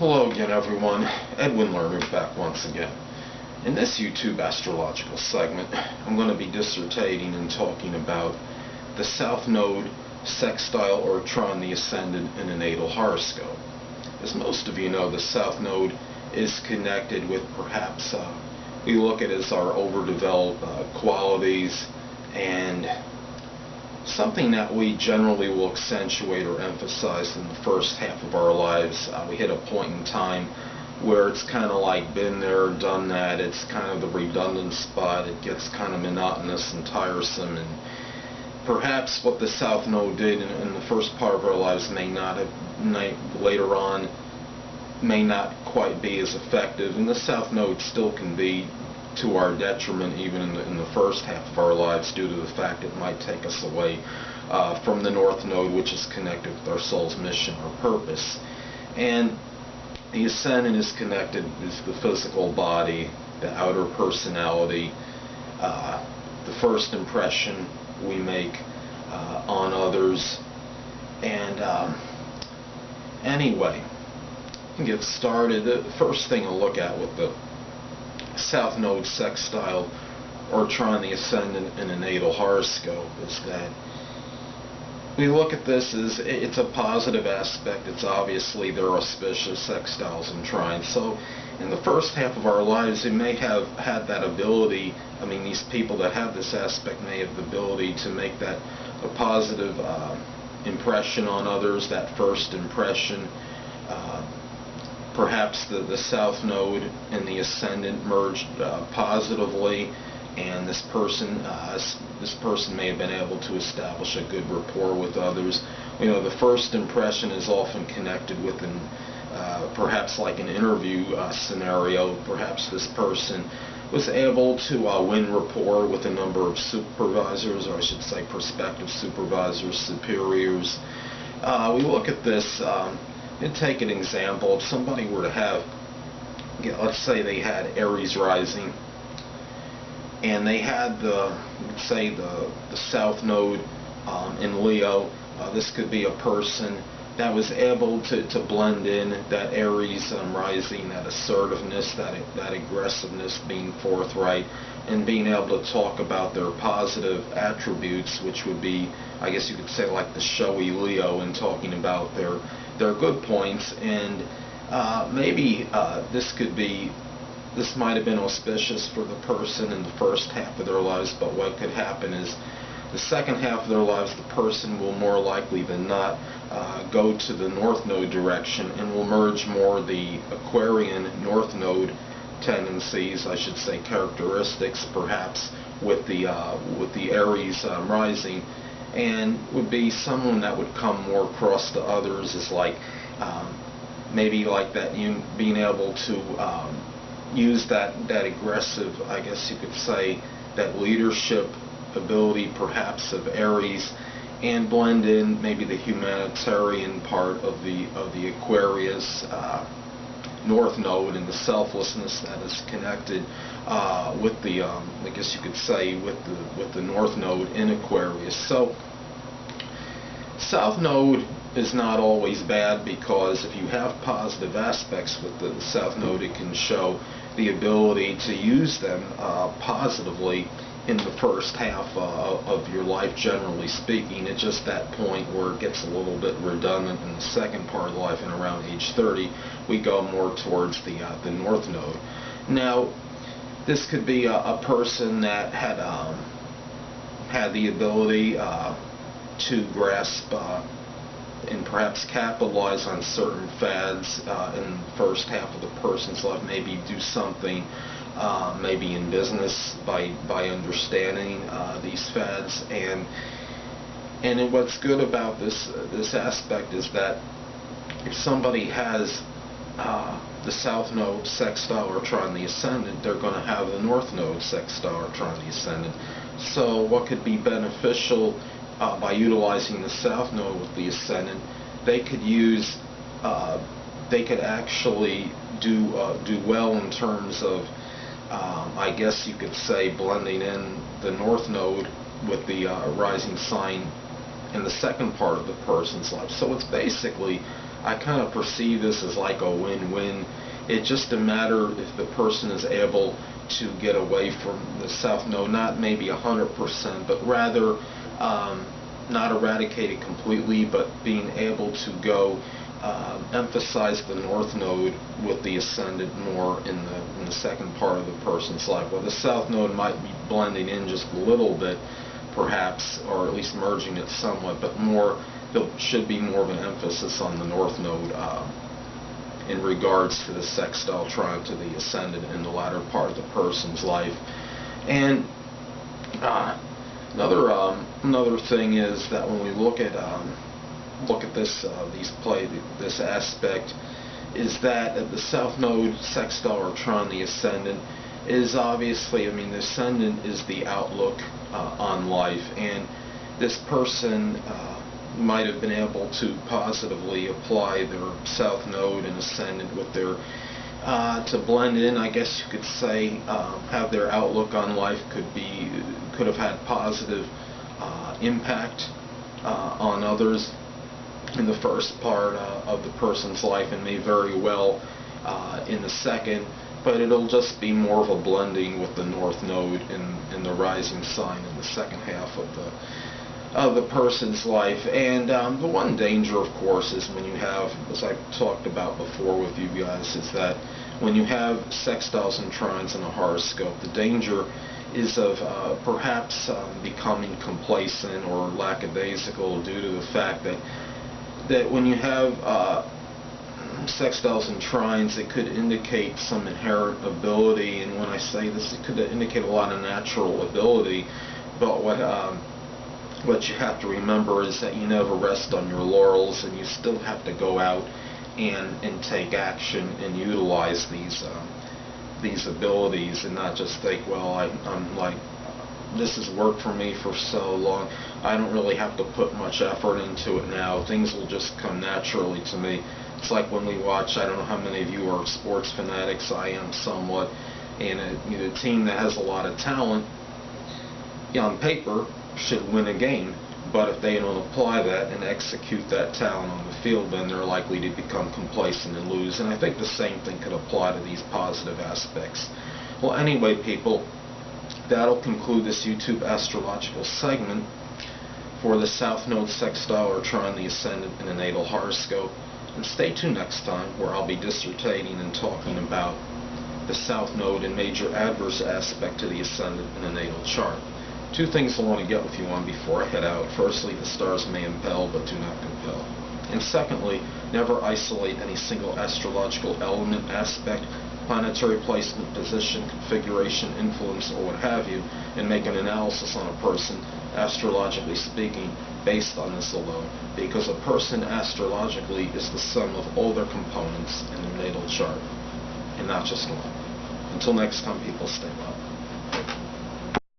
Hello again, everyone. Edwin Learnard back once again. In this YouTube astrological segment, I'm going to be dissertating and talking about the South Node, Sextile, or Trine Ascendant in a natal horoscope. As most of you know, the South Node is connected with perhaps we look at as our overdeveloped qualities and something that we generally will accentuate or emphasize in the first half of our lives. We hit a point in time where it's kind of like been there, done that. It's kind of the redundant spot. It gets kind of monotonous and tiresome, and perhaps what the South Node did in the first part of our lives may not have, later on, may not quite be as effective, and the South Node still can be to our detriment even in the first half of our lives, due to the fact it might take us away from the North Node, which is connected with our soul's mission or purpose. And the Ascendant is connected with the physical body, the outer personality, the first impression we make on others. And anyway, to get started, the first thing to look at with the South Node, Sextile, or Trine Ascendant in a natal horoscope is that we look at this as it's a positive aspect. It's obviously they're auspicious, sextiles and trines. So in the first half of our lives, we may have had that ability. I mean, these people that have this aspect may have the ability to make that a positive impression on others, that first impression. Perhaps the South Node and the Ascendant merged positively, and this person may have been able to establish a good rapport with others. You know, the first impression is often connected with perhaps like an interview scenario. Perhaps this person was able to win rapport with a number of supervisors, or I should say prospective supervisors, superiors. We look at this. And take an example. If somebody were to have, let's say they had Aries rising, and they had let's say the South Node in Leo, this could be a person that was able to blend in that Aries rising, that assertiveness, that aggressiveness, being forthright, and being able to talk about their positive attributes, which would be, I guess you could say, like the showy Leo, and talking about their good points. And maybe this might have been auspicious for the person in the first half of their lives, but what could happen is the second half of their lives, the person will more likely than not go to the North Node direction and will merge more the Aquarian North Node tendencies, I should say characteristics, perhaps with the Aries rising, and would be someone that would come more across to others as like maybe like that, you being able to use that aggressive, I guess you could say, that leadership ability perhaps of Aries, and blend in maybe the humanitarian part of the Aquarius North Node, and the selflessness that is connected with the I guess you could say with the North Node in Aquarius. So South Node is not always bad, because if you have positive aspects with the South Node, it can show the ability to use them positively in the first half of your life, generally speaking. It's just that point where it gets a little bit redundant in the second part of life, and around age 30 we go more towards the North Node. Now, this could be a person that had the ability to grasp and perhaps capitalize on certain fads in the first half of the person's life. Maybe do something maybe in business by understanding these fads. And what's good about this aspect is that if somebody has the South Node, Sextile, or Trine Ascendant, they're going to have the North Node, Sextile, or Trine Ascendant. So what could be beneficial by utilizing the South Node with the Ascendant, they could use, they could actually do well in terms of, I guess you could say, blending in the North Node with the rising sign in the second part of the person's life. So it's basically I kind of perceive this as like a win-win. It's just a matter if the person is able to get away from the South Node, not maybe 100%, but rather not eradicate it completely, but being able to go emphasize the North Node with the Ascendant more in the second part of the person's life. Well, the South Node might be blending in just a little bit, perhaps, or at least merging it somewhat, but there should be more of an emphasis on the North Node in regards to the sextile trine to the Ascendant in the latter part of the person's life. And another thing is that when we look at this this aspect, is that the South Node sextile or trine the Ascendant is obviously, I mean, the Ascendant is the outlook on life, and this person might have been able to positively apply their South Node and Ascendant with their to blend in, I guess you could say, have their outlook on life could have had positive impact on others in the first part of the person's life, and may very well in the second, but it'll just be more of a blending with the North Node in the rising sign in the second half of the person's life. And the one danger, of course, is when you have, as I've talked about before with you guys, is that when you have sextiles and trines in a horoscope, the danger is of perhaps becoming complacent or lackadaisical due to the fact that when you have sextiles and trines, it could indicate some inherent ability, and when I say this, it could indicate a lot of natural ability, but what you have to remember is that you never rest on your laurels, and you still have to go out and take action and utilize these abilities, and not just think, well, I'm like, this has worked for me for so long, I don't really have to put much effort into it now, things will just come naturally to me. It's like when we watch, I don't know how many of you are sports fanatics, I am somewhat, and a team that has a lot of talent on paper should win a game, but if they don't apply that and execute that talent on the field, then they're likely to become complacent and lose. And I think the same thing could apply to these positive aspects. Well, anyway, people, that'll conclude this YouTube astrological segment for the South Node sextile or trine the Ascendant in a natal horoscope. And stay tuned next time, where I'll be dissertating and talking about the South Node and major adverse aspect to the Ascendant in a natal chart. Two things I want to get with you on before I head out. Firstly, the stars may impel, but do not compel. And secondly, never isolate any single astrological element, aspect, planetary placement, position, configuration, influence, or what have you, and make an analysis on a person, astrologically speaking, based on this alone. Because a person astrologically is the sum of all their components in their natal chart, and not just one. Until next time, people, stay well.